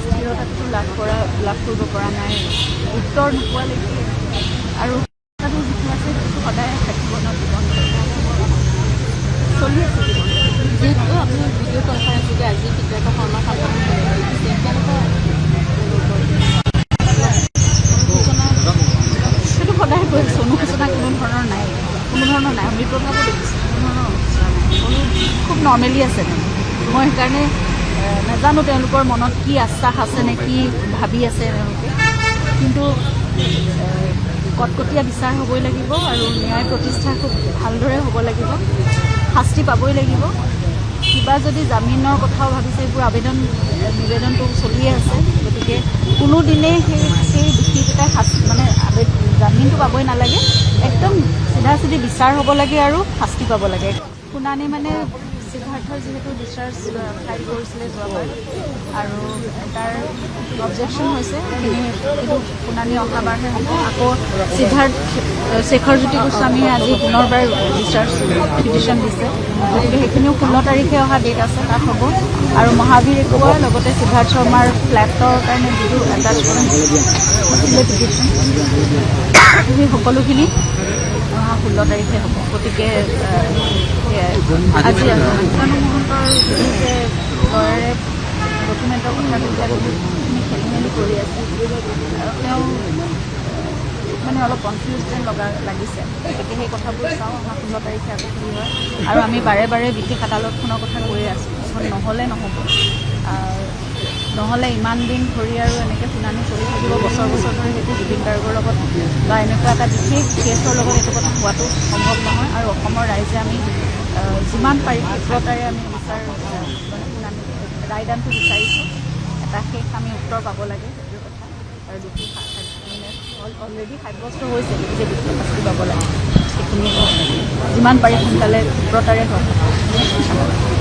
স্থিৰতাটো লাভ কৰিব পৰা নাই উত্তৰ নোপোৱালৈকে আৰু যিটো আছে সেইটো সদায় থাকিব ন জীৱন চলি আছে জীৱন যিহেতু আপুনি ভিডিঅ' কনফাৰেন্সযোগে আজি পিতৃকা শৰ্মা সম্পন্ন সেইটো সদায় কৈ আছোঁ অনুশোচনা কোনো ধৰণৰ নাই মৃতভাৱো দেখিছোঁ কোনো ধৰণৰ অনুশোচনা নাই খুব নৰ্মেলি আছে মই সেইকাৰণে নাজানো তেওঁলোকৰ মনত কি আশ্বাস আছে নে কি ভাবি আছে তেওঁলোকে কিন্তু কটকটীয়া বিচাৰ হ'বই লাগিব আৰু ন্যায় প্ৰতিষ্ঠা খুব ভালদৰে হ'ব লাগিব শাস্তি পাবই লাগিব কিবা যদি জামিনৰ কথাও ভাবিছে এইবোৰ নিবেদনটো চলিয়ে আছে গতিকে কোনোদিনেই সেই দোষীকেইটাই মানে জামিনটো পাবই নালাগে একদম চিধা বিচাৰ হ'ব লাগে আৰু শাস্তি পাব লাগে শুনানি মানে সিদ্ধাৰ্থৰ যিহেতু ডিচাৰ্জ ফাইল কৰিছিলে যোৱাবাৰ আৰু তাৰ অবজেকশ্যন হৈছে কিন্তু শুনানি অহাবাৰহে হ'ব আকৌ শেখৰজ্যোতি গোস্বামীয়ে আজি পুনৰবাৰ ডিচাৰ্জ পিটিশ্যন দিছে গতিকে সেইখিনিও 16 তাৰিখে অহা ডেট আছে তাত হ'ব আৰু মহাবীৰ একুৱাৰ লগতে সিদ্ধাৰ্থ শৰ্মাৰ ফ্লেটৰ কাৰণে যিটো এটাচমেণ্ট আছিলে পিটিশ্যন সেই সকলোখিনি অহা 16 তাৰিখে হ'ব গতিকে আজি মহন্তৰ যে লয়েৰে ডকুমেণ্টৰ কথা কৈছে বহুতখিনি খেলি মেলি কৰি আছে তেওঁ মানে অলপ কনফিউজ যেন লাগিছে গতিকে সেই কথাবোৰ চাওঁ অহা 16 তাৰিখে আকৌ কি হয় আৰু আমি বাৰে বাৰে বিশেষ আদালতখনৰ কথা কৈ আছোঁ এখন নহ'লে নহ'ব নহ'লে ইমান দিন ধৰি আৰু এনেকৈ শুনানি চলি থাকিব বছৰ ধৰি সেইটো জুবিন গাৰ্গৰ লগত বা এনেকুৱা এটা বিশেষ কেছৰ লগত এইটো কথা হোৱাটো সম্ভৱ নহয় আৰু অসমৰ ৰাইজে আমি যিমান পাৰি ক্ষীপ্ৰতাৰে আমি শুনানি ৰায়দানটো বিচাৰিছোঁ এটা শেষ আমি উত্তৰ পাব লাগে সেইটো কথা আৰু দোষী অলৰেডি সাব্যস্ত হৈছে যে দোষী শাস্তি পাব লাগে সেইখিনি যিমান পাৰি সোনকালে ক্ষীপ্ৰতাৰে হয়